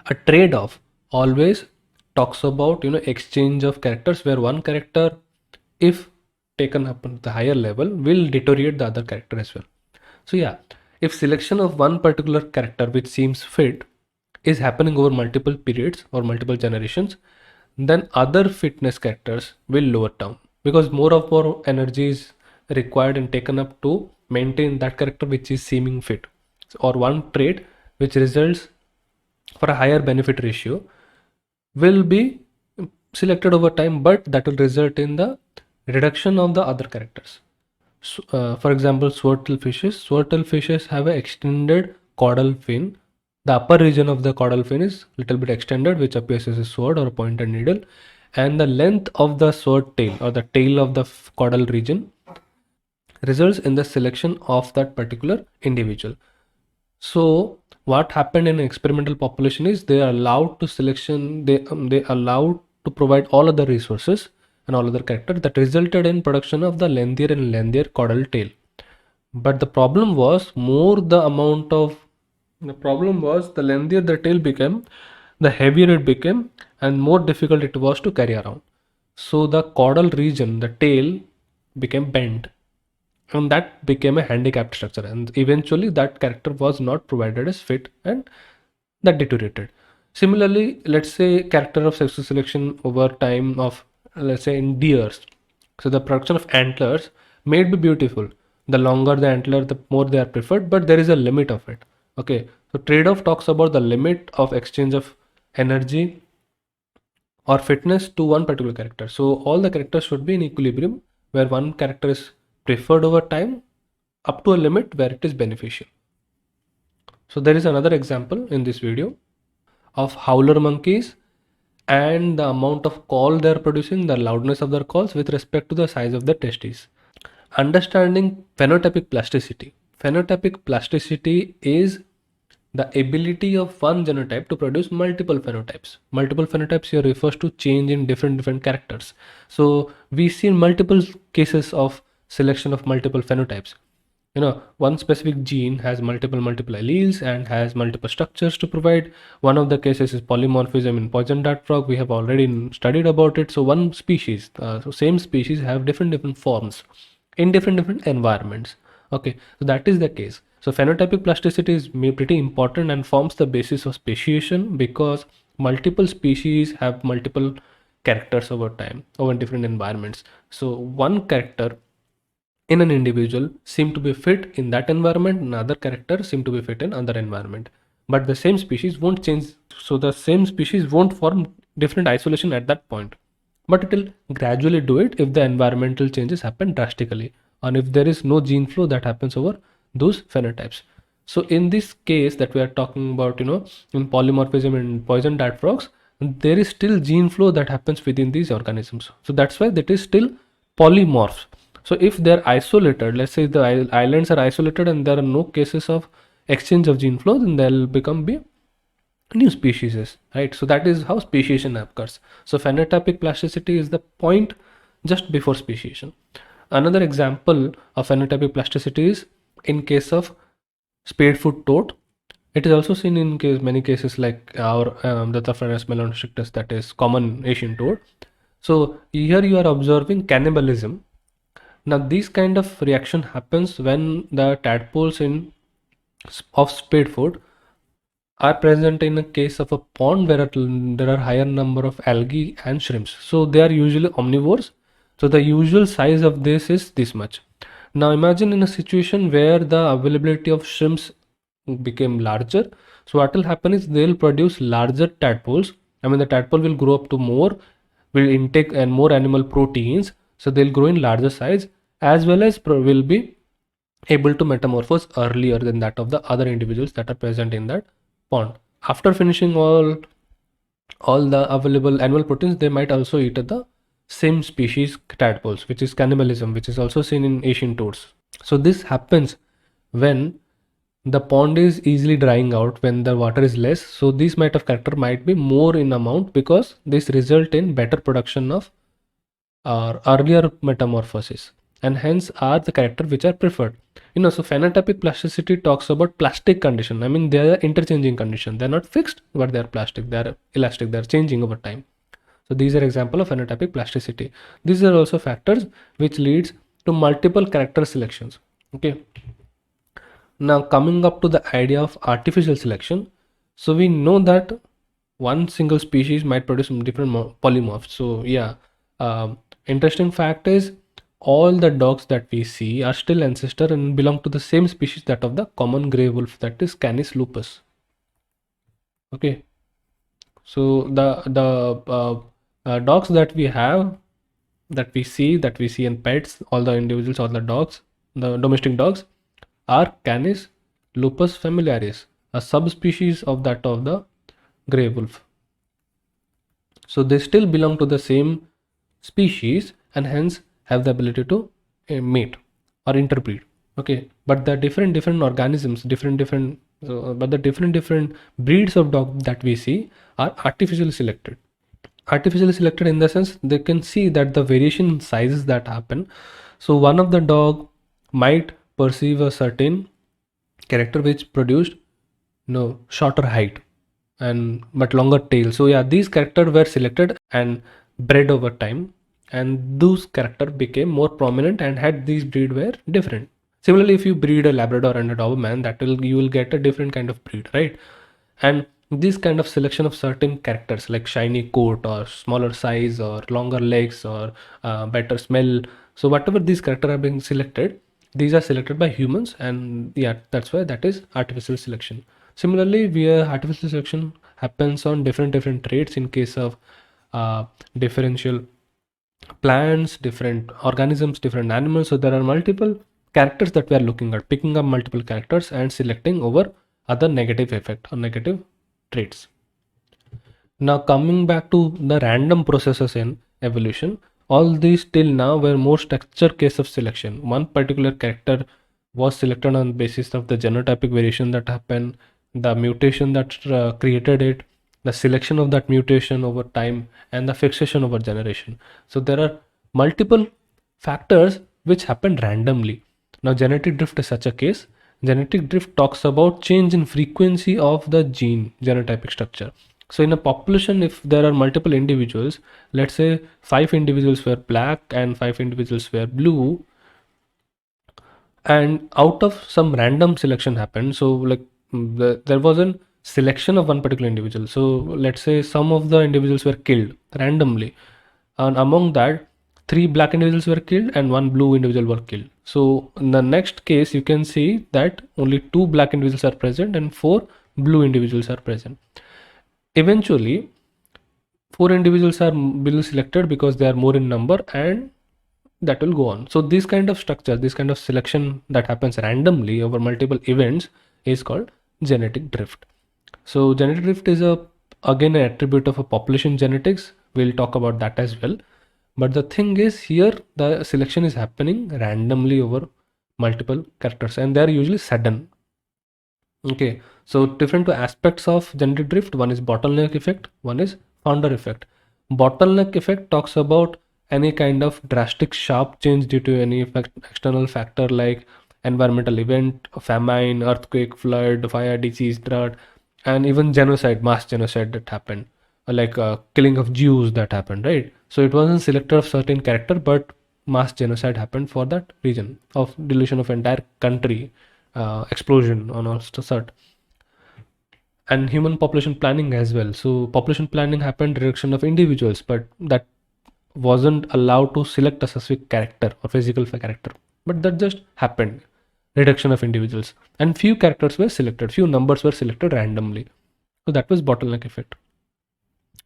A trade-off always talks about exchange of characters, where one character, if taken up at the higher level, will deteriorate the other character as well. So yeah, if selection of one particular character which seems fit is happening over multiple periods or multiple generations, then other fitness characters will lower down, because more energy is required and taken up to maintain that character which is seeming fit. Or one trait which results for a higher benefit ratio will be selected over time, but that will result in the reduction of the other characters. So, for example, swordtail fishes. Swordtail fishes have an extended caudal fin. The upper region of the caudal fin is little bit extended, which appears as a sword or a pointed needle, and the length of the sword tail or the tail of the caudal region results in the selection of that particular individual. So what happened in an experimental population is they are allowed to selection, they allowed to provide all other resources and all other characters, that resulted in production of the lengthier and lengthier caudal tail. But the problem was the problem was the lengthier the tail became, the heavier it became, and more difficult it was to carry around. So the caudal region, the tail, became bent, and that became a handicapped structure, and eventually that character was not provided as fit, and that deteriorated. Similarly, let's say character of sexual selection over time of, let's say, in deers. So the production of antlers may be beautiful. The longer the antler, the more they are preferred, but there is a limit of it. Okay, so trade-off talks about the limit of exchange of energy or fitness to one particular character. So all the characters should be in equilibrium, where one character is preferred over time up to a limit where it is beneficial. So there is another example in this video of howler monkeys and the amount of call they are producing, the loudness of their calls with respect to the size of the testes. Understanding phenotypic plasticity. Phenotypic plasticity is the ability of one genotype to produce multiple phenotypes. Multiple phenotypes here refers to change in different characters. So we see multiple cases of selection of multiple phenotypes. One specific gene has multiple alleles and has multiple structures to provide. One of the cases is polymorphism in poison dart frog. We have already studied about it. So one species, so same species have different forms in different environments. Okay, so that is the case. So phenotypic plasticity is pretty important and forms the basis of speciation, because multiple species have multiple characters over time, over different environments. So one character in an individual seem to be fit in that environment, another character seem to be fit in other environment, but the same species won't change. So the same species won't form different isolation at that point, but it will gradually do it if the environmental changes happen drastically, and if there is no gene flow that happens over those phenotypes. So in this case that we are talking about, in polymorphism in poison dart frogs, there is still gene flow that happens within these organisms. So that's why that is still polymorphs. So if they're isolated, let's say the islands are isolated and there are no cases of exchange of gene flow, then they'll become be new species, right? So that is how speciation occurs. So phenotypic plasticity is the point just before speciation. Another example of phenotypic plasticity is in case of spadefoot toad. It is also seen in many cases like our the Taphragis melonostrictus, that is common Asian toad. So here you are observing cannibalism. Now this kind of reaction happens when the tadpoles of spadefoot are present in a case of a pond where there are higher number of algae and shrimps. So they are usually omnivores. So the usual size of this is this much. Now imagine in a situation where the availability of shrimps became larger. So what will happen is they'll produce larger tadpoles. I mean, the tadpole will grow up to more, will intake and more animal proteins. So they'll grow in larger size, as well as will be able to metamorphose earlier than that of the other individuals that are present in that pond. After finishing all the available animal proteins, they might also eat the same species tadpoles, which is cannibalism, which is also seen in Asian toads. So this happens when the pond is easily drying out, when the water is less. So these might of character might be more in amount, because this result in better production of earlier metamorphosis. and hence are the character which are preferred. So phenotypic plasticity talks about plastic condition. I mean, they are interchanging condition. They're not fixed, but they're plastic. They're elastic. They're changing over time. So these are example of phenotypic plasticity. These are also factors which leads to multiple character selections. Okay. Now coming up to the idea of artificial selection. So we know that one single species might produce some different polymorphs. So yeah, interesting fact is all the dogs that we see are still ancestor and belong to the same species, that of the common gray wolf, that is Canis lupus. Okay, so the dogs that we have, that we see in pets, all the individuals, all the dogs, the domestic dogs, are Canis lupus familiaris, a subspecies of that of the grey wolf. So they still belong to the same species and hence have the ability to mate or interbreed. Okay, but the different organisms, but the different breeds of dog that we see are artificially selected. Artificially selected in the sense they can see that the variation in sizes that happen. So one of the dog might perceive a certain character which produced shorter height and but longer tail. So yeah, these characters were selected and bred over time, and those character became more prominent and had these breed were different. Similarly, if you breed a Labrador and a Doberman, you will get a different kind of breed, right? And this kind of selection of certain characters like shiny coat or smaller size or longer legs or better smell. So whatever these characters are being selected, these are selected by humans, and yeah, that's why that is artificial selection. Similarly, where artificial selection happens on different traits in case of differential plants, different organisms, different animals. So there are multiple characters that we are looking at, picking up multiple characters and selecting over other negative effect or negative traits. Now coming back to the random processes in evolution, all these till now were more structured case of selection. One particular character was selected on the basis of the genotypic variation that happened, the mutation that created it, the selection of that mutation over time, and the fixation over generation. So there are multiple factors which happen randomly. Now genetic drift is such a case. Genetic drift talks about change in frequency of the gene genotypic structure. So in a population, if there are multiple individuals, let's say 5 individuals were black and 5 individuals were blue, and out of some random selection happened. So like there was a selection of one particular individual. So let's say some of the individuals were killed randomly, and among that 3 black individuals were killed and 1 blue individual were killed. So in the next case you can see that only 2 black individuals are present and 4 blue individuals are present. Eventually 4 individuals are being selected because they are more in number, and that will go on. So this kind of structure, this kind of selection that happens randomly over multiple events is called genetic drift. So genetic drift is again an attribute of a population genetics. We'll talk about that as well. But the thing is, here the selection is happening randomly over multiple characters, and they are usually sudden. Okay, so different two aspects of genetic drift. One is bottleneck effect, one is founder effect. Bottleneck effect talks about any kind of drastic sharp change due to any external factor like environmental event, famine, earthquake, flood, fire, disease, drought, and even genocide, mass genocide that happened, like killing of Jews that happened, right? So it wasn't selected of certain character, but mass genocide happened for that region of deletion of entire country, explosion on all sort, and human population planning as well. So population planning happened reduction of individuals, but that wasn't allowed to select a specific character or physical character, but that just happened, reduction of individuals, and few characters were selected, few numbers were selected randomly. So that was bottleneck effect.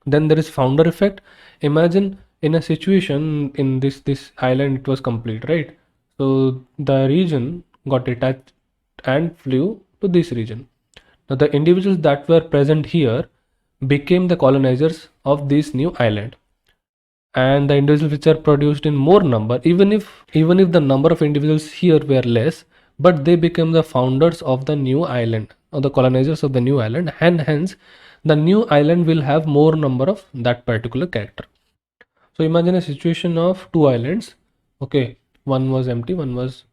Then there is founder effect. Imagine in a situation in this island, it was complete, right? So the region got detached and flew to this region. Now the individuals that were present here became the colonizers of this new island, and the individuals which are produced in more number, even if the number of individuals here were less, but they became the founders of the new island or the colonizers of the new island, and hence the new island will have more number of that particular character. So imagine a situation of two islands. Okay, one was empty, one was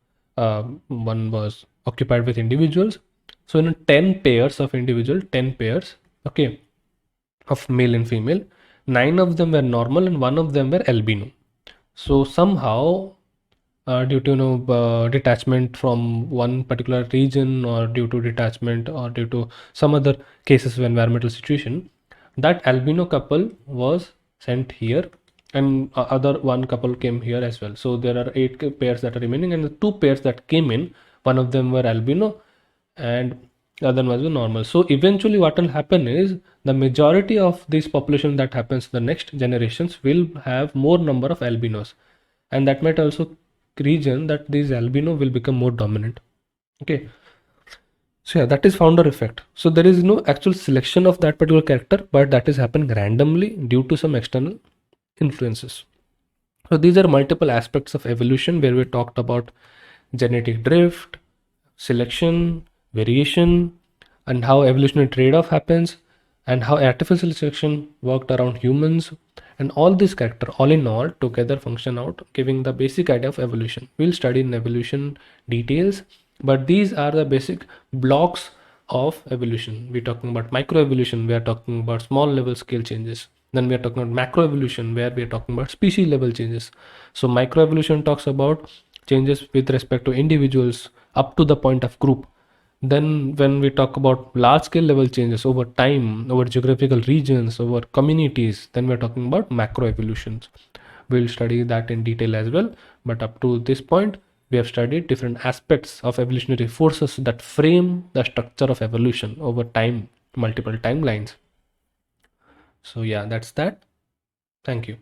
occupied with individuals. So in 10 pairs of individual, 10 pairs, okay, of male and female, 9 of them were normal and one of them were albino. So somehow, due to detachment from one particular region, or due to detachment, or due to some other cases of environmental situation, that albino couple was sent here, and other one couple came here as well. So there are 8 pairs that are remaining, and the 2 pairs that came in, one of them were albino and the other was normal. So eventually what will happen is the majority of this population that happens the next generations will have more number of albinos, and that might also region that these albino will become more dominant. Okay, so yeah, that is founder effect. So there is no actual selection of that particular character, but that is happening randomly due to some external influences. So these are multiple aspects of evolution where we talked about genetic drift, selection, variation, and how evolutionary trade-off happens, and how artificial selection worked around humans, and all these characters, all in all, together function out, giving the basic idea of evolution. We'll study in evolution details, but these are the basic blocks of evolution. We're talking about microevolution, we are talking about small level scale changes. Then we are talking about macroevolution, where we are talking about species level changes. So microevolution talks about changes with respect to individuals up to the point of group. Then when we talk about large scale level changes over time, over geographical regions, over communities, then we're talking about macroevolutions. We'll study that in detail as well. But up to this point, we have studied different aspects of evolutionary forces that frame the structure of evolution over time, multiple timelines. So yeah, that's that. Thank you.